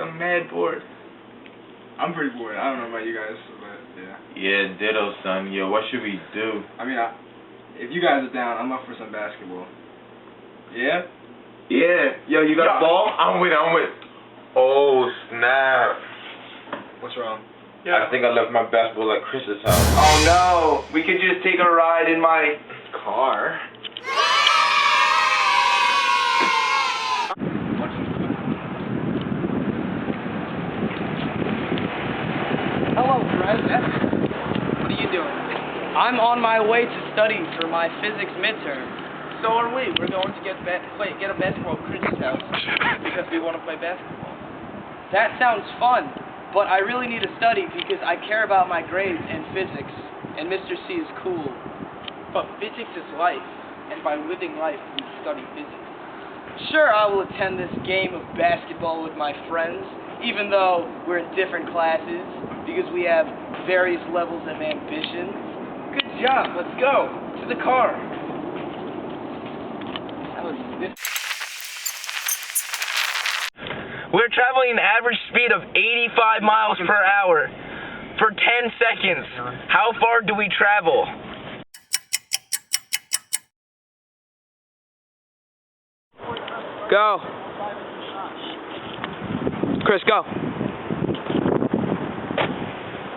I'm mad bored. I'm pretty bored. I don't know about you guys, but yeah. Yeah, ditto, son. Yo, what should we do? I mean, if you guys are down, I'm up for some basketball. Yeah? Yeah. Yo, you got a ball? I'm with. Oh, snap. What's wrong? Yeah. I think I left my basketball at Chris's house. Oh no, we could just take a ride in my car. Hello, Fred. What are you doing? I'm on my way to study for my physics midterm. So are we. We're going to get a basketball at Chris's house because we want to play basketball. That sounds fun, but I really need to study because I care about my grades and physics, and Mr. C is cool. But physics is life, and by living life, we study physics. Sure, I will attend this game of basketball with my friends, even though we're in different classes, because we have various levels of ambition. Good job, let's go to the car. We're traveling an average speed of 85 miles per hour for 10 seconds. How far do we travel? Go. Chris, go.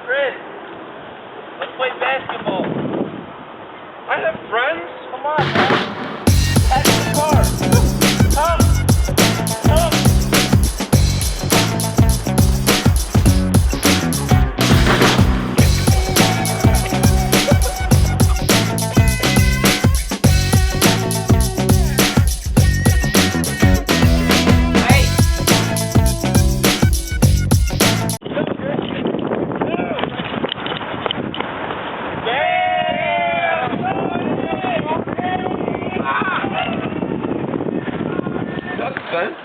Chris, let's play basketball. I have friends. Come on, man. That's the car. Come.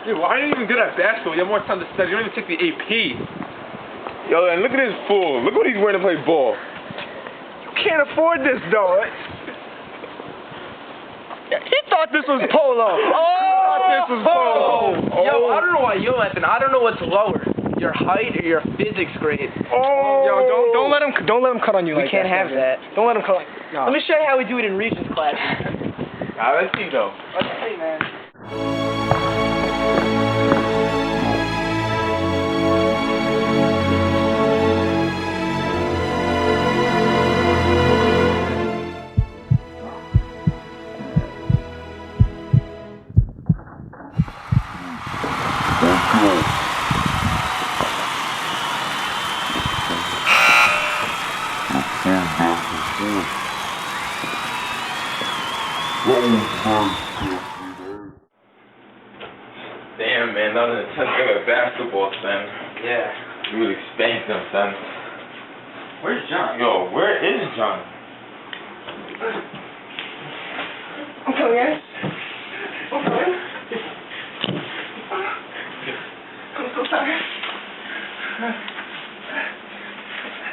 Dude, why are you even good at basketball? You have more time to study. You don't even take the AP. Yo, and look at this fool. Look what he's wearing to play ball. You can't afford this, though. He thought this was polo. Yo, I don't know why you're laughing. I don't know what's lower, your height or your physics grade. Yo, don't let him cut on you like that. We can't have that. Don't let him cut. Let me show you how we do it in Regents classes. Let's see, though. Let's see, man. Damn, man, that was an intense game of basketball, son. Yeah. You really spanked him, son. Where's John? Yo, where is John? I'm coming, guys. I'm coming. I'm so tired.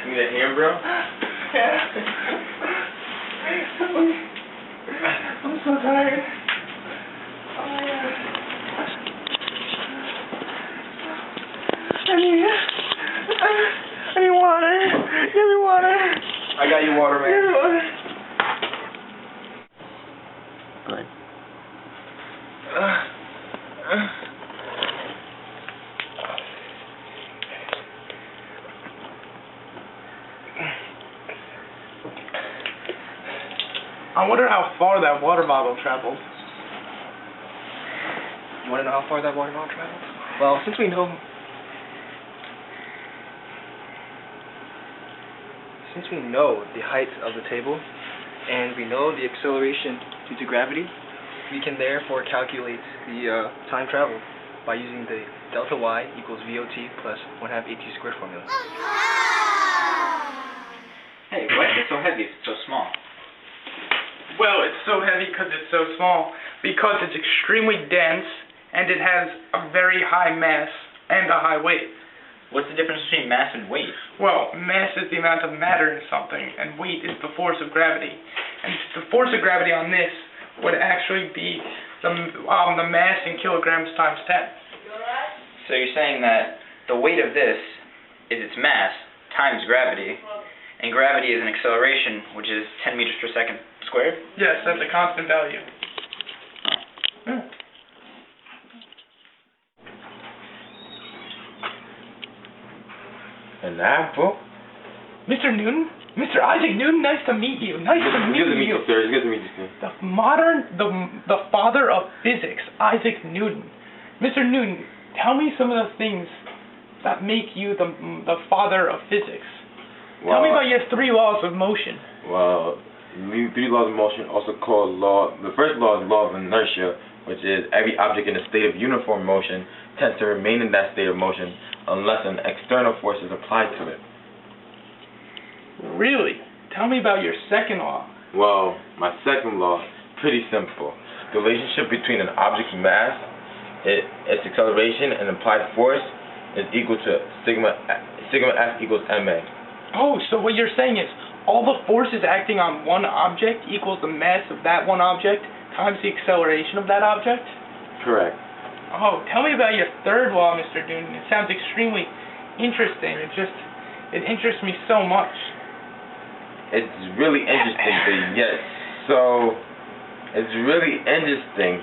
You need a hand, bro? Yeah. I'm so tired. Oh my God. I need water. Give me water. I got you water, man. Give me water. Good. I wonder how far that water bottle traveled. You want to know how far that water bottle traveled? Well, since we know the height of the table, and we know the acceleration due to gravity, we can therefore calculate the time traveled by using the delta y equals VOT plus 1/2 AT squared formula. Hey, why is it so heavy if it's so small? Well, it's so heavy because it's so small, because it's extremely dense, and it has a very high mass and a high weight. What's the difference between mass and weight? Well, mass is the amount of matter in something, and weight is the force of gravity. And the force of gravity on this would actually be the mass in kilograms times 10. So you're saying that the weight of this is its mass times gravity, and gravity is an acceleration, which is 10 meters per second squared. Yes, that's a constant value. Yeah. An apple? Mr. Newton? Mr. Isaac Newton, nice to meet you. Nice to meet Good to meet you. you, sir. It's good to meet you, sir. The father of physics, Isaac Newton. Mr. Newton, tell me some of the things that make you the father of physics. Well, tell me about your 3 laws of motion. Well, the 3 laws of motion, also called the first law is law of inertia, which is every object in a state of uniform motion tends to remain in that state of motion unless an external force is applied to it. Really? Tell me about your second law. Well, my second law, pretty simple. The relationship between an object's mass, its acceleration, and applied force is equal to sigma F equals ma. Oh, so what you're saying is all the forces acting on one object equals the mass of that one object times the acceleration of that object? Correct. Oh, tell me about your third law, Mr. Newton. It sounds extremely interesting. It interests me so much. It's really interesting, but yet it's really interesting.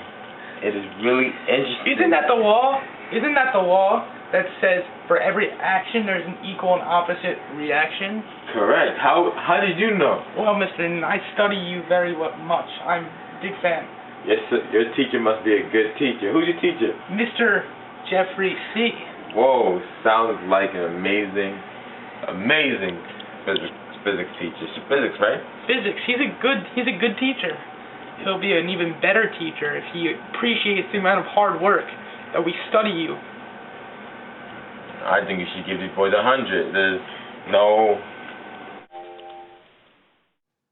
It is really interesting. Isn't that the law? Isn't that the law that says for every action there's an equal and opposite reaction? Correct. How did you know? Well, Mr. Newton, I study you very much. I'm a big fan. Yes, sir. Your teacher must be a good teacher. Who's your teacher? Mr. Jeffrey C. Whoa, sounds like an amazing physics teacher. Physics, right? Physics. He's a good teacher. He'll be an even better teacher if he appreciates the amount of hard work that we study you. I think you should give these boys 100. There's no...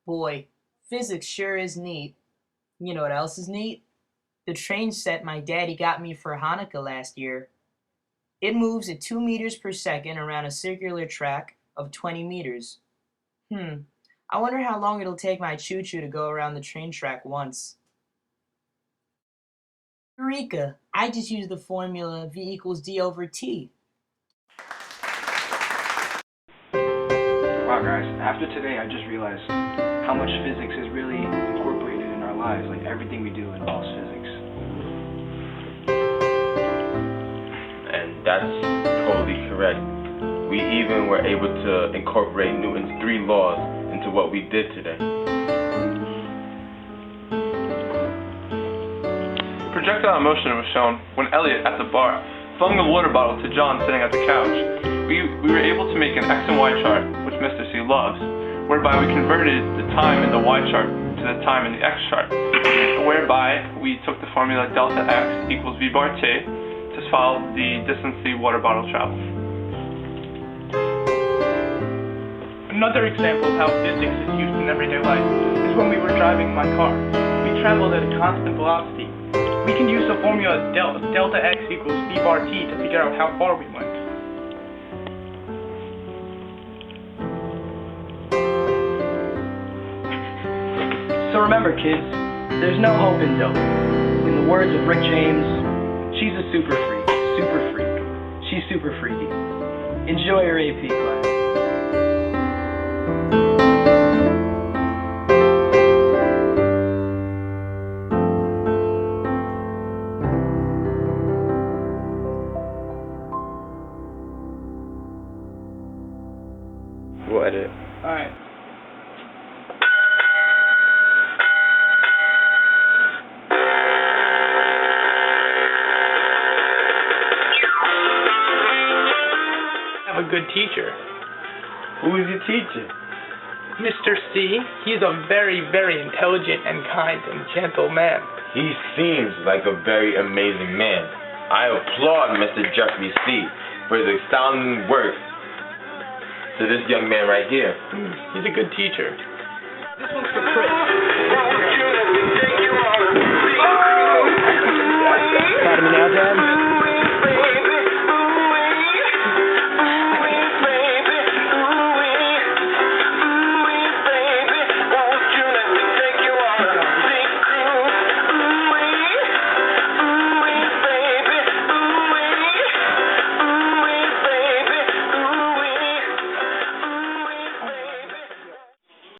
Boy, physics sure is neat. You know what else is neat? The train set my daddy got me for Hanukkah last year. It moves at 2 meters per second around a circular track of 20 meters. I wonder how long it'll take my choo-choo to go around the train track once. Eureka! I just used the formula V equals D over T. Wow, guys, after today I just realized how much physics is really incorporated in our lives. Like, everything we do involves physics. And that's totally correct. We even were able to incorporate Newton's 3 laws into what we did today. Projectile motion was shown when Elliot at the bar flung the water bottle to John sitting at the couch. We were able to make an X and Y chart, which Mr. C loves, whereby we converted the time in the Y chart to the time in the X chart, whereby we took the formula delta X equals V bar T to solve the distance the water bottle travels. Another example of how physics is used in everyday life is when we were driving my car. We traveled at a constant velocity. We can use the formula delta X equals V bar T to figure out how far we went. So remember, kids, there's no hope in dope. In the words of Rick James, she's a super freak. She's super freaky. Enjoy your AP class. We'll edit. Alright. A good teacher. Who is your teacher? Mr. C, he's a very, very intelligent and kind and gentle man. He seems like a very amazing man. I applaud Mr. Jeffrey C. for his astounding work to this young man right here. He's a good teacher. This one's for Chris. Proud of me now, Dad?